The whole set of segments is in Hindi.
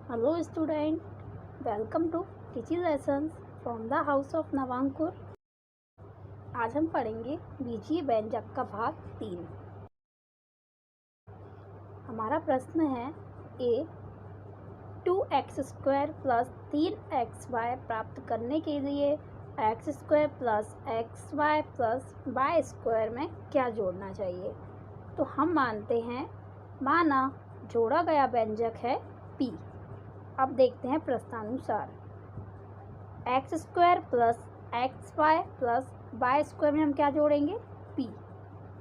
Hello student, welcome to teaching lessons from the house of नवांकुर। आज हम पढ़ेंगे बीजीय व्यंजक का भाग 3। हमारा प्रश्न है ए 2x² प्लस 3xy प्राप्त करने के लिए x² plus xy plus y² में क्या जोड़ना चाहिए। तो हम मानते हैं माना जोड़ा गया व्यंजक है p। अब देखते हैं प्रश्नानुसार x² plus xy plus y² में हम क्या जोड़ेंगे p।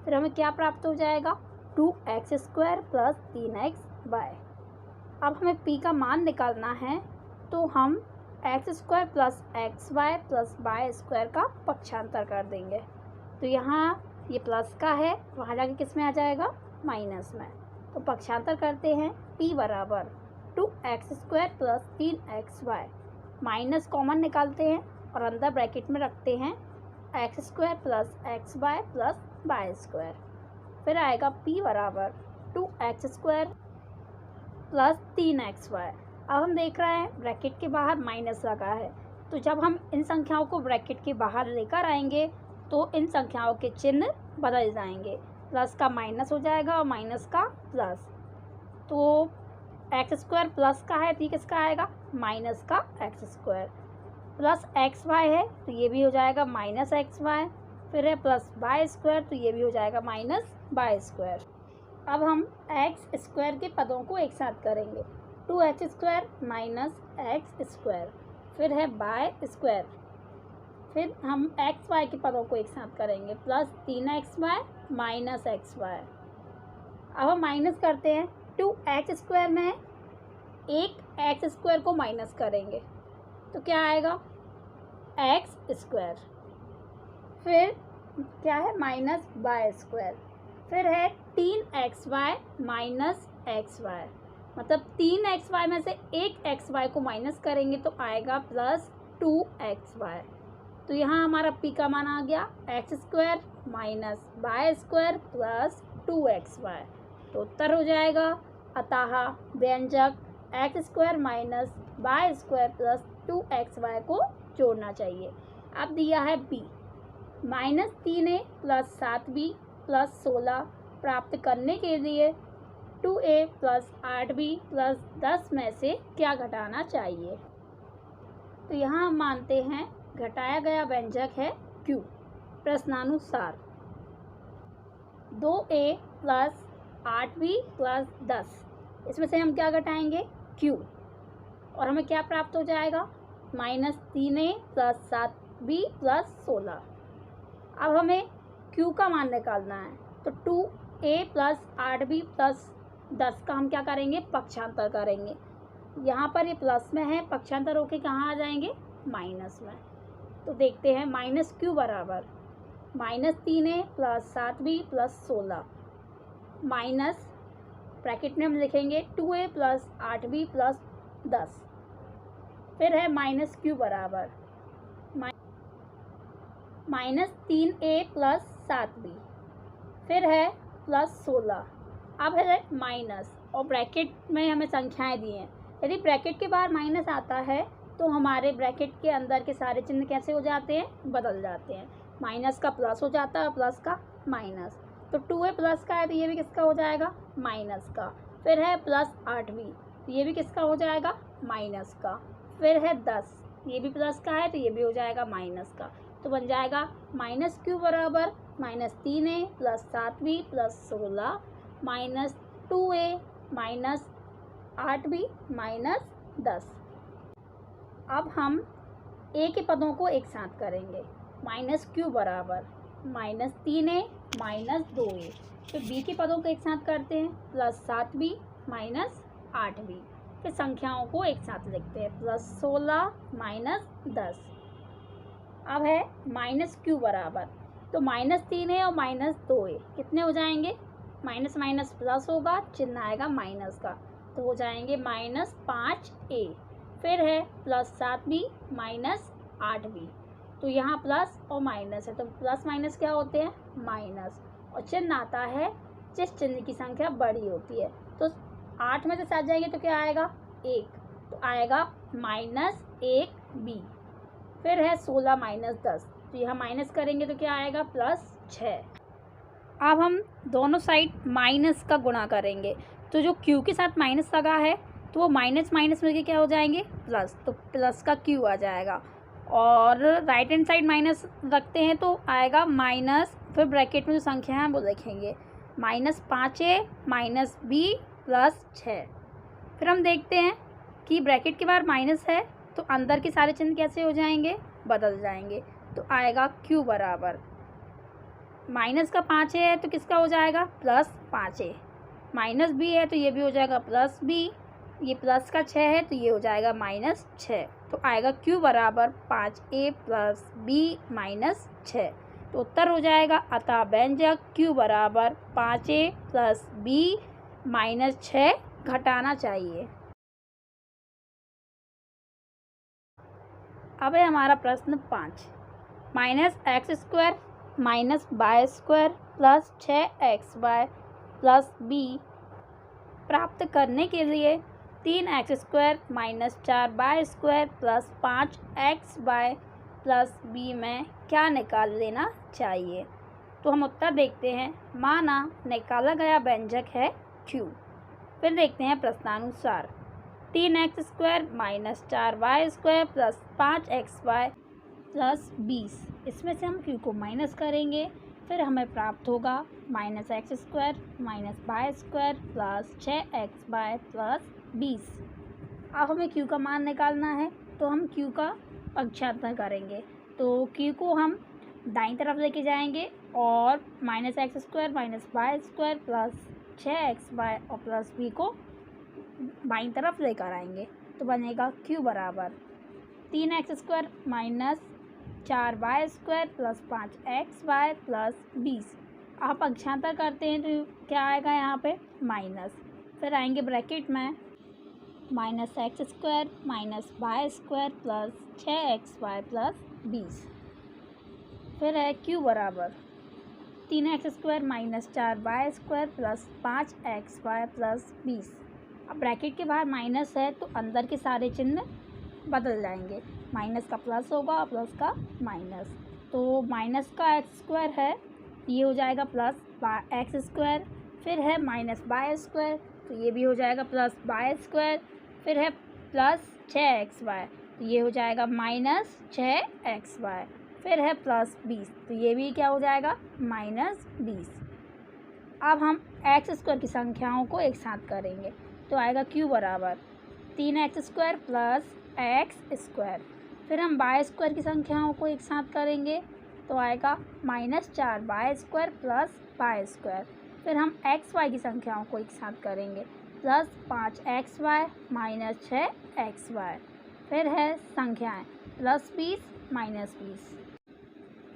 फिर हमें क्या प्राप्त हो जाएगा 2x² प्लस 3xy। अब हमें p का मान निकालना है तो हम x² plus xy plus y² का पक्षांतर कर देंगे। तो यहाँ ये प्लस का है, वहाँ जाके किस में आ जाएगा माइनस में। तो पक्षांतर करते हैं p बराबर 2x² plus 3xy, minus common निकालते हैं और अंदर ब्रैकेट में रखते हैं x² plus xy plus y²। फिर आएगा p बराबर 2x² प्लस 3xy। अब हम देख रहे हैं ब्रैकेट के बाहर माइनस लगा है, तो जब हम इन संख्याओं को ब्रैकेट के बाहर लेकर आएंगे तो इन संख्याओं के चिन्ह बदल जाएंगे, प्लस का माइनस हो जाएगा और माइनस का प्लस। तो x² प्लस का है तो किसका आएगा माइनस का x² प्लस xy है तो ये भी हो जाएगा माइनस xy। फिर है प्लस y² तो ये भी हो जाएगा माइनस y²। अब हम x² के पदों को एक साथ करेंगे 2x² माइनस x²। फिर है y²। फिर हम xy के पदों को एक साथ करेंगे प्लस 3xy माइनस xy। अब हम माइनस करते हैं 2x² में एक x² को माइनस करेंगे तो क्या आएगा x²। फिर क्या है माइनस y²। फिर है 3xy माइनस xy, मतलब 3xy में से एक xy को माइनस करेंगे तो आएगा प्लस 2xy। तो यहाँ हमारा p का मान आ गया x² minus y² plus 2xy। तो उत्तर हो जाएगा अतः व्यंजक x² minus y² plus 2xy को जोड़ना चाहिए। अब दिया है b -3a plus 7b plus 16 प्राप्त करने के लिए 2a प्लस 8b प्लस 10 में से क्या घटाना चाहिए। तो यहाँ हम मानते हैं घटाया गया व्यंजक है q। प्रश्नानुसार 2a plus 8b plus 10, इसमें से हम क्या घटाएंगे q और हमें क्या प्राप्त हो जाएगा -3a प्लस 7b प्लस 16। अब हमें q का मान निकालना है तो 2a प्लस 8b प्लस 10 का हम क्या करेंगे पक्षांतर करेंगे। यहाँ पर ये प्लस में है, पक्षांतर होके कहाँ आ जाएंगे माइनस में। तो देखते हैं -q बराबर -3a plus 7b plus 16 minus bracket में हम लिखेंगे 2a प्लस 8b प्लस 10। फिर है -q बराबर -3a प्लस 7b। फिर है प्लस 16। अब है माइनस और ब्रैकेट में हमें संख्याएं दी हैं। यदि ब्रैकेट के बाहर माइनस आता है तो हमारे ब्रैकेट के अंदर के सारे चिन्ह कैसे हो जाते हैं बदल जाते हैं। माइनस का प्लस हो जाता है, प्लस का माइनस। तो 2a प्लस का है तो ये भी किसका हो जाएगा माइनस का। फिर है प्लस 8b तो ये भी किसका हो जाएगा माइनस का। फिर है 10, ये भी प्लस का है तो ये भी हो जाएगा माइनस का। तो बन जाएगा -q बराबर -3a plus 7b plus 16 minus 2a minus 8b minus 10। अब हम a के पदों को एक साथ करेंगे -q बराबर -3a माइनस 2a। फिर b के पदों को एक साथ करते हैं प्लस 7b माइनस 8b। फिर संख्याओं को एक साथ लिखते हैं प्लस 16 माइनस 10। अब है -q बराबर तो -3a और -2a कितने हो जाएंगे माइनस माइनस प्लस होगा, चिन्ह आएगा माइनस का तो हो जाएंगे -5a। फिर है प्लस 7b माइनस 8b। तो यहाँ प्लस और माइनस है तो प्लस माइनस क्या होते हैं माइनस, और चिन्ह आता है जिस चिन्ह की संख्या बड़ी होती है। तो 8 में से 7 जाएंगे तो क्या आएगा 1, तो आएगा -1b। फिर है 16 - 10, तो यहाँ माइनस करेंगे तो क्या आएगा +6। अब हम दोनों साइड माइनस का गुणा करेंगे, तो जो क्यू के साथ माइनस लगा है तो वो माइनस माइनस मिलके क्या हो जाएंगे प्लस, तो प्लस का क्यू आ जाएगा। और राइट हैंड साइड माइनस रखते हैं तो आएगा माइनस, फिर ब्रैकेट में जो संख्या है वो लिखेंगे -5a -b +6। फिर हम देखते हैं कि ब्रैकेट के बाहर माइनस है तो अंदर के सारे चिन्ह कैसे हो जाएंगे, बदल जाएंगे। तो आएगा क्यू बराबर माइनस का 5a है तो किसका हो जाएगा +5a, -b है तो ये भी हो जाएगा +b, ये प्लस का 6 है तो ये हो जाएगा -6। तो आएगा क्यू बराबर 5a + b -6। तो उत्तर हो जाएगा अतः व्यंजक क्यू बराबर 5a + b -6 घटाना चाहिए। अब है हमारा प्रश्न 5, -x² -y² + 6xy + b प्राप्त करने के लिए 3x² - 4y² + 5xy + b में क्या निकाल लेना चाहिए। तो हम उत्तर देखते हैं। माना निकाला गया व्यंजक है q। फिर देखते हैं प्रश्नानुसार 3x² - 4y² + 5xy + 20, इसमें से हम q को माइनस करेंगे, फिर हमें प्राप्त होगा -x² - y² + 6xy + 20। अब हमें q का मान निकालना है तो हम q का पक्षांतर करेंगे, तो q को हम दाईं तरफ लेके जाएंगे और -x² - y² + 6xy और +b को बाईं तरफ लेकर आएंगे। तो बनेगा q बराबर 3x² - 4y² + 5xy + 20। आप पक्षांतर करते हैं तो क्या आएगा यहाँ पे माइनस, फिर आएंगे ब्रैकेट में -x² - y² + 6xy + 20। फिर है q बराबर 3x² - 4y² + 5xy + 20। अब ब्रैकेट के बाहर माइनस है तो अंदर के सारे चिन्ह बदल जाएंगे, माइनस का प्लस होगा और प्लस का माइनस। तो माइनस का x² है ये हो जाएगा +x², फिर है -y², तो ये भी हो जाएगा +y², फिर है +6xy, तो ये हो जाएगा -6xy, फिर है +20, तो ये भी क्या हो जाएगा -20। अब हम x² की संख्याओं को एक साथ करेंगे तो आएगा q बराबर 3x² + x²। फिर हम y² की संख्याओं को एक साथ करेंगे तो आएगा -4y² + y²। फिर हम xy की संख्याओं को एक साथ करेंगे +5xy - 6xy। फिर है संख्याएं +20 -20।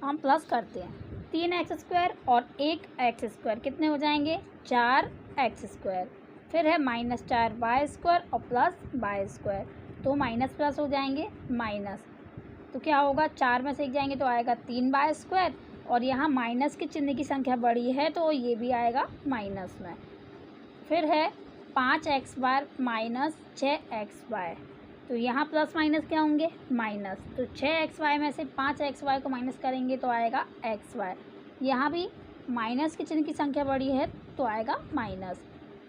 हम प्लस करते हैं 3x² और 1x² कितने हो जाएंगे 4x²। फिर है -4y² और +y², तो माइनस प्लस हो जाएंगे माइनस, तो क्या होगा 4 में से एक जाएंगे तो आएगा 3y² और यहाँ माइनस के चिन्ह की संख्या बड़ी है तो ये भी आएगा माइनस में। फिर है 5xy - 6xy, तो यहाँ प्लस माइनस क्या होंगे माइनस, तो 6xy में से 5xy को माइनस करेंगे तो आएगा xy। यहाँ भी माइनस के चिन्ह की संख्या बड़ी है तो आएगा माइनस।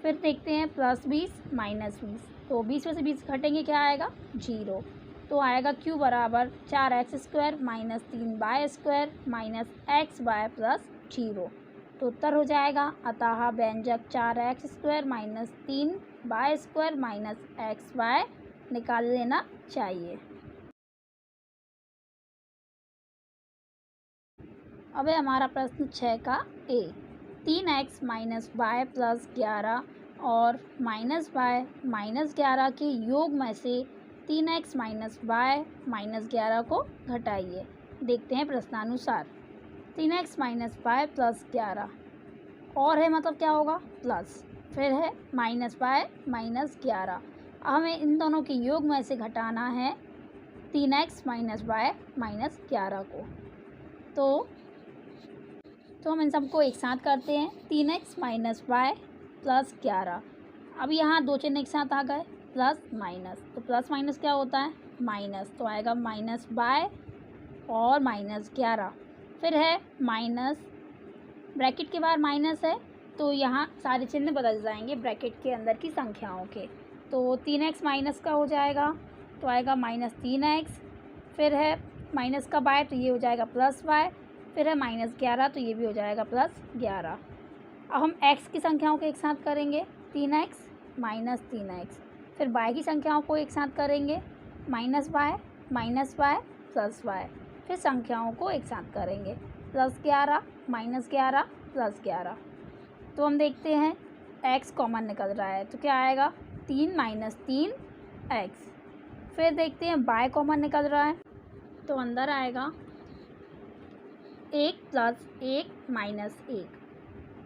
फिर देखते हैं +20 -20, तो 20 में से 20 घटेंगे क्या आएगा 0, तो आएगा q बराबर 4x² - 3y² - xy + 0। तो उत्तर हो जाएगा अतः व्यंजक 4x² - 3y² - xy निकाल लेना चाहिए। अब है हमारा प्रश्न 6 का a, 3x - y + 11 और -y - 11 के योग में से 3x - y - 11 को घटाइए। देखते हैं प्रश्नानुसार 3x - y + 11 और है मतलब क्या होगा प्लस, फिर है -y - 11। हमें इन दोनों के योग में से घटाना है 3x - y - 11 को, तो हम इन सबको एक साथ करते हैं 3x - y + 11। अब यहाँ दो चिन्ह एक साथ आ गए प्लस माइनस, तो प्लस माइनस क्या होता है माइनस, तो आएगा माइनस बाय और -11। फिर है माइनस, ब्रैकेट के बाहर माइनस है तो यहाँ सारे चिन्ह बदल जाएंगे ब्रैकेट के अंदर की संख्याओं के। तो 3x माइनस का हो जाएगा तो आएगा -3x। फिर है माइनस का बाय तो ये हो जाएगा प्लस बाय। फिर है -11 तो ये भी हो जाएगा +11। अब हम x की संख्याओं को एक साथ करेंगे 3x -3x। फिर y की संख्याओं को एक साथ करेंगे -y प्लस y। फिर संख्याओं को एक साथ करेंगे +11 -11 +11। तो हम देखते हैं x कॉमन निकल रहा है तो क्या आएगा 3 - 3x। फिर देखते हैं y कॉमन निकल रहा है तो अंदर आएगा 1 + 1 - 1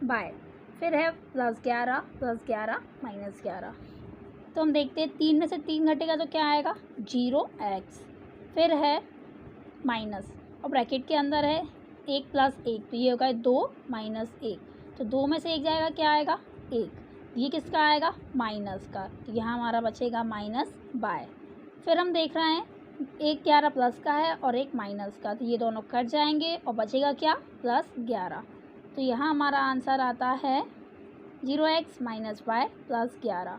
बाय। फिर है +11 +11 -11। तो हम देखते हैं 3 में से 3 घटेगा तो क्या आएगा 0x। फिर है माइनस और ब्रैकेट के अंदर है 1 + 1 तो ये होगा 2 - 1। तो 2 में से 1 जाएगा क्या आएगा 1। ये किसका आएगा माइनस का, तो यहाँ हमारा बचेगा माइनस बाय। फिर हम देख रहे हैं 1 11 प्लस का है और 1 माइनस का, तो ये दोनों कट जाएंगे और बचेगा क्या +11। तो यहाँ हमारा आंसर आता है 0x - y +11।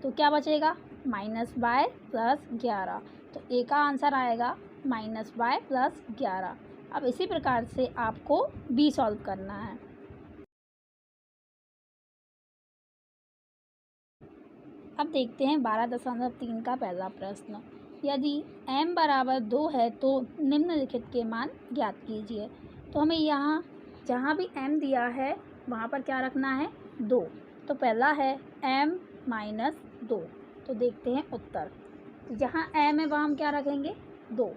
तो क्या बचेगा -y +11। तो ए का आंसर आएगा -y +11। अब इसी प्रकार से आपको बी सॉल्व करना है। अब देखते हैं 12.3 का पहला प्रश्न। यदि m बराबर 2 है तो निम्नलिखित के मान ज्ञात कीजिए। तो हमें यहाँ जहाँ भी m दिया है वहाँ पर क्या रखना है 2। तो पहला है m - 2। तो देखते हैं उत्तर, जहाँ m है वहाँ हम क्या रखेंगे 2।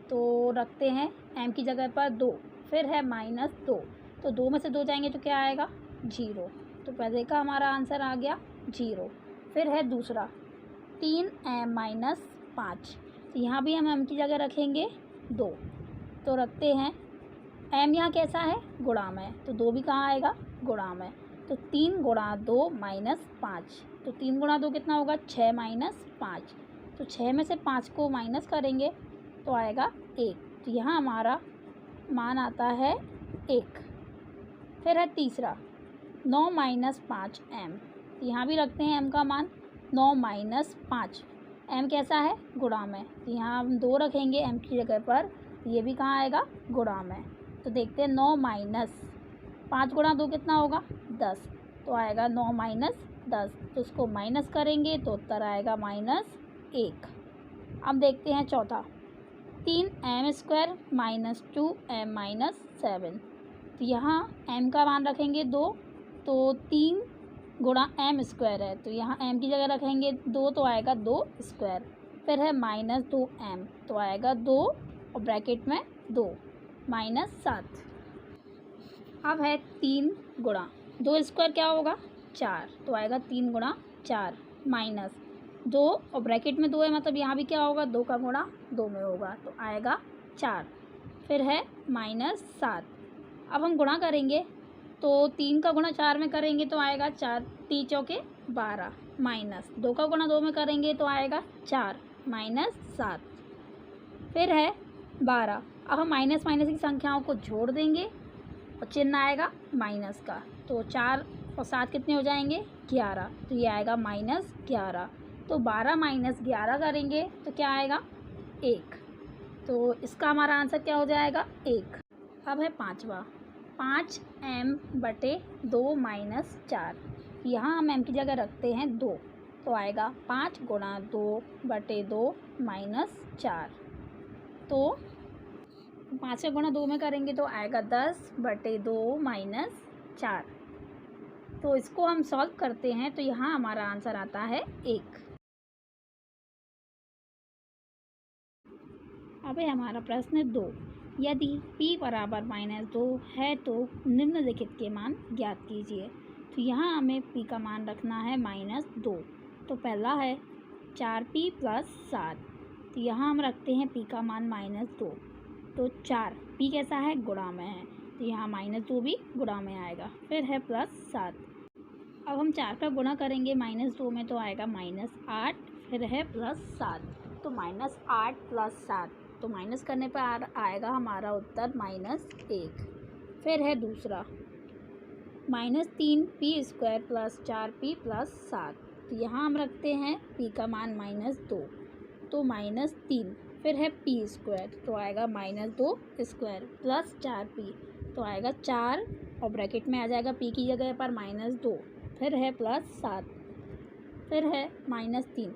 तो रखते हैं m की जगह पर 2। फिर है -2 तो 2 में से 2 जाएंगे तो क्या आएगा 0। तो पहले का हमारा आंसर आ गया 0। फिर है दूसरा 3m - 5। तो यहाँ भी हम m की जगह रखेंगे 2। तो रखते हैं m यहाँ कैसा है गुणा में, तो 2 भी कहाँ आएगा गुणा में। तो 3 × 2 - 5। तो 3 × 2 कितना होगा 6 - 5। तो 6 में से 5 को माइनस करेंगे तो आएगा 1। तो यहाँ हमारा मान आता है 1। फिर है तीसरा 9 - 5m। तो यहाँ भी रखते हैं m का मान 9 - 5। m कैसा है गुणा में, तो यहाँ हम 2 रखेंगे m की जगह पर, ये भी कहाँ आएगा गुणा में। तो देखते हैं 9 - 5 × 2 कितना होगा 10। तो आएगा 9 - 10। तो उसको माइनस करेंगे तो उत्तर आएगा -1। अब देखते हैं चौथा 3m² - 2m - 7। तो यहाँ m का मान रखेंगे 2। तो 3 × m² है तो यहाँ m की जगह रखेंगे 2 तो आएगा 2 स्क्वायर। फिर है -2m तो आएगा 2 और ब्रैकेट में 2 -7। अब है 3 × 2 स्क्वायर क्या होगा 4। तो आएगा 3 × 4 -2 और ब्रैकेट में 2 है मतलब यहाँ भी क्या होगा 2 का गुणा 2 में होगा तो आएगा 4। फिर है -7। अब हम गुणा करेंगे तो 3 का गुणा 4 में करेंगे तो आएगा 4 3 चौके 12 -2 का गुणा 2 में करेंगे तो आएगा 4 -7। फिर है 12। अब हम माइनस की संख्याओं को जोड़ देंगे और चिन्ह आएगा माइनस का। तो 4 और 7 कितने हो जाएंगे 11। तो ये आएगा -11। तो 12 - 11 करेंगे तो क्या आएगा 1। तो इसका हमारा आंसर क्या हो जाएगा 1। अब है पाँचवा 5m/2 - 4। यहाँ हम m की जगह रखते हैं 2। तो आएगा 5 × 2/2 - 4। तो 5 का गुणा 2 में करेंगे तो आएगा 10/2 - 4। तो इसको हम सॉल्व करते हैं तो यहाँ हमारा आंसर आता है 1। अब है हमारा प्रश्न 2। यदि p बराबर -2 है तो निम्नलिखित के मान ज्ञात कीजिए। तो यहाँ हमें p का मान रखना है -2। तो पहला है 4p + 7। तो यहाँ हम रखते हैं p का मान -2। तो 4 p कैसा है गुणा में है तो यहाँ -2 भी गुणा में आएगा। फिर है +7। अब हम 4 का गुणा करेंगे -2 में तो आएगा -8। फिर है +7, तो -8 + 7, तो माइनस करने पर आएगा हमारा उत्तर -1। फिर है दूसरा -3p² + 4p + 7, तो यहाँ हम रखते हैं p का मान -2, तो -3। फिर है p², तो आएगा -2² + 4p, तो आएगा 4 और ब्रैकेट में आ जाएगा p की जगह पर -2। फिर है +7, फिर है -3,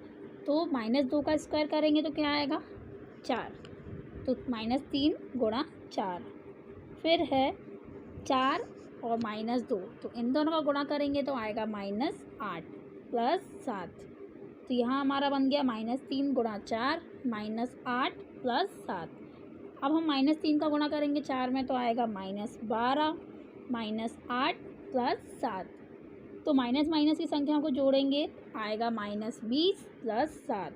तो -2 का स्क्वायर करेंगे तो क्या आएगा 4, तो -3 × 4। फिर है 4 और -2, तो इन दोनों का गुणा करेंगे तो आएगा -8 + 7, तो यहाँ हमारा बन गया -3 × 4 -8 + 7। अब हम -3 का गुणा करेंगे 4 में तो आएगा -12 -8 + 7, तो माइनस की संख्याओं को जोड़ेंगे आएगा -20 + 7,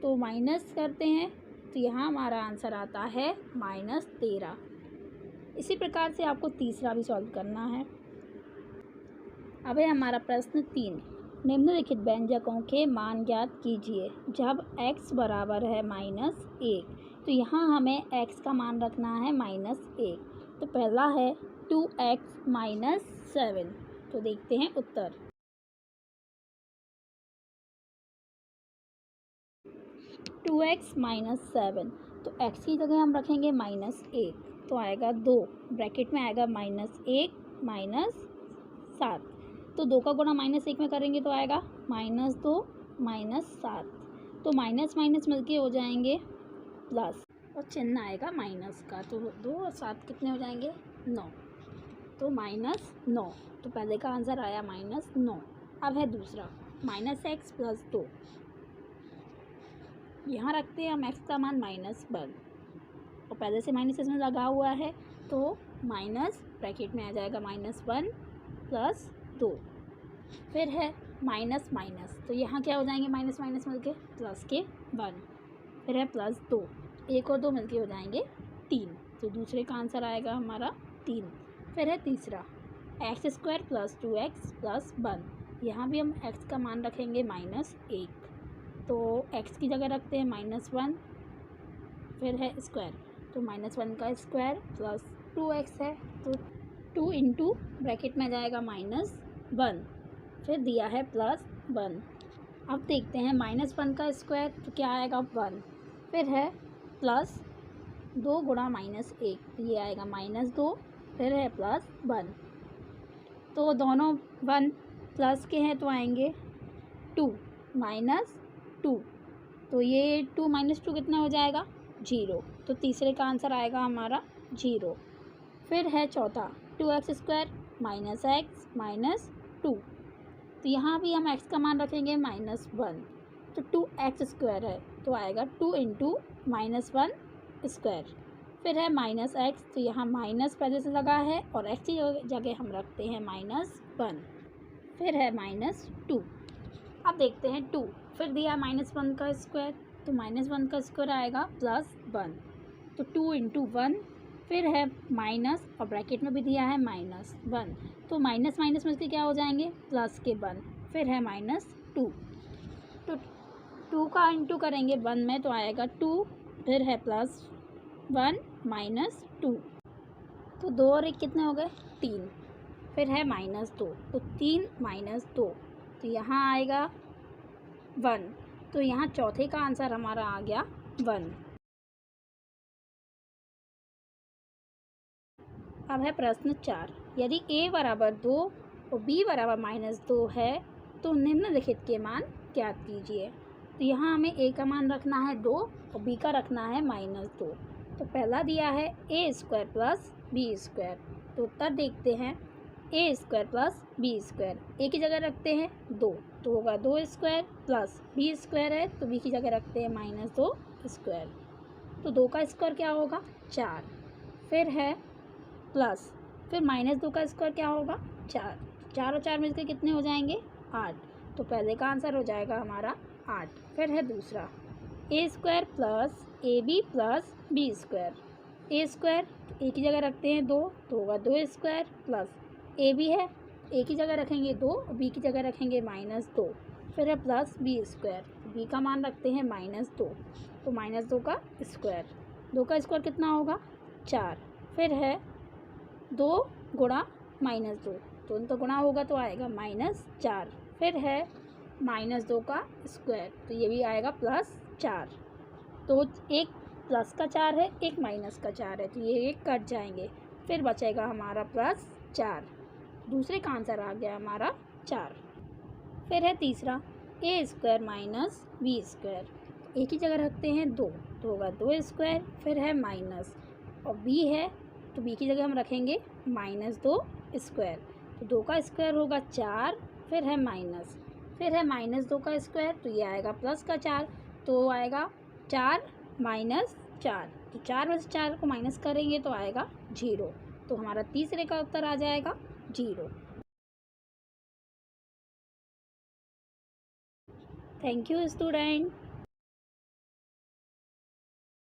तो माइनस करते हैं तो यहाँ हमारा आंसर आता है -13। इसी प्रकार से आपको तीसरा भी सॉल्व करना है। अब है हमारा प्रश्न 3, निम्नलिखित व्यंजकों के मान ज्ञात कीजिए जब x बराबर है -1, तो यहाँ हमें x का मान रखना है -1। तो पहला है 2x - 7, तो देखते हैं उत्तर। 2x - 7, तो x की जगह हम रखेंगे -1, तो आएगा 2, ब्रैकेट में आएगा -1 - 7, तो 2 का गुणा -1 में करेंगे तो आएगा -2 - 7, तो माइनस माइनस मिलके हो जाएंगे प्लस और चिन्ह आएगा माइनस का, तो 2 और 7 कितने हो जाएंगे 9, तो -9, तो पहले का आंसर आया -9। अब है दूसरा -x + 2, यहाँ रखते हैं हम x का मान -1 और पहले से माइनस इसमें लगा हुआ है तो माइनस ब्रैकेट में आ जाएगा -1 + 2। फिर है माइनस माइनस, तो यहाँ क्या हो जाएंगे माइनस माइनस मिलके प्लस के 1। फिर है +2, 1 और 2 मिलके हो जाएंगे 3, तो दूसरे का आंसर आएगा हमारा 3। फिर है तीसरा x² + 2x + 1, यहाँ भी हम x का मान रखेंगे -1, तो x की जगह रखते हैं -1, फिर है स्क्वायर, तो -1 का स्क्वायर + 2x है, तो 2 × ब्रैकेट में जाएगा -1, फिर दिया है +1। अब देखते हैं -1 का स्क्वायर तो क्या आएगा 1, फिर है +2 × -1, तो ये आएगा -2, फिर है +1, तो दोनों 1 प्लस के हैं तो आएंगे 2 -2, तो ये 2 - 2 कितना हो जाएगा 0, तो तीसरे का आंसर आएगा हमारा 0। फिर है चौथा 2x² - x - 2, तो यहाँ भी हम x का मान रखेंगे -1, तो 2x² है तो आएगा 2 × -1²। फिर है -x, तो यहाँ माइनस पहले से लगा है और x की जगह हम रखते हैं -1। फिर है -2, अब देखते हैं 2, फिर दिया -1 का स्क्वायर, तो -1 का स्क्वायर आएगा +1, तो 2 × 1, फिर है माइनस और ब्रैकेट में भी दिया है -1, तो माइनस माइनस में से क्या हो जाएंगे प्लस के 1, फिर है -2, तो 2 का इंटू करेंगे 1 में तो आएगा 2, फिर है +1 -2, तो 2 और 1 कितने हो गए 3, फिर है -2, तो 3 - 2, तो यहाँ आएगा 1, तो यहाँ चौथे का आंसर हमारा आ गया 1। अब है प्रश्न 4, यदि a बराबर 2 और b बराबर -2 है तो निम्नलिखित के मान ज्ञात कीजिए। तो यहाँ हमें a का मान रखना है 2 और b का रखना है -2। तो पहला दिया है a² + b², तो उत्तर देखते हैं a² + b², a की जगह रखते हैं 2, तो होगा 2² + b² है तो b की जगह रखते हैं -2², तो 2 का स्क्वायर क्या होगा 4, फिर है प्लस, फिर -2 का स्क्वायर क्या होगा 4, 4 और 4 मिलकर कितने हो जाएंगे 8, तो पहले का आंसर हो जाएगा हमारा 8। फिर है दूसरा a² + ab + b², a² a की जगह रखते हैं 2, तो होगा 2² प्लस ab है a की जगह रखेंगे 2 और b की जगह रखेंगे -2, फिर है +b², बी का मान रखते हैं -2, तो -2 का स्क्वायर, 2 का स्क्वायर कितना होगा 4। फिर है 2 गुणा -2, तो इनका गुणा होगा तो आएगा -4। फिर है -2 का स्क्वायर, तो ये भी आएगा +4। तो एक प्लस का 4 है, एक माइनस का 4 है, तो ये कट जाएंगे। फिर बचेगा हमारा +4। दूसरे का आंसर आ गया हमारा 4। फिर है तीसरा a² - b², एक ही जगह रखते हैं 2, तो होगा 2 स्क्वायर। फिर है माइनस और b है, तो b की जगह हम रखेंगे -2 स्क्वायर, तो 2 का स्क्वायर होगा 4। फिर है माइनस, फिर है -2 का स्क्वायर, तो ये आएगा प्लस का 4, तो आएगा 4 - 4, तो 4 में से 4 को माइनस करेंगे तो आएगा 0, तो हमारा तीसरे का उत्तर आ जाएगा 0। Thank you student.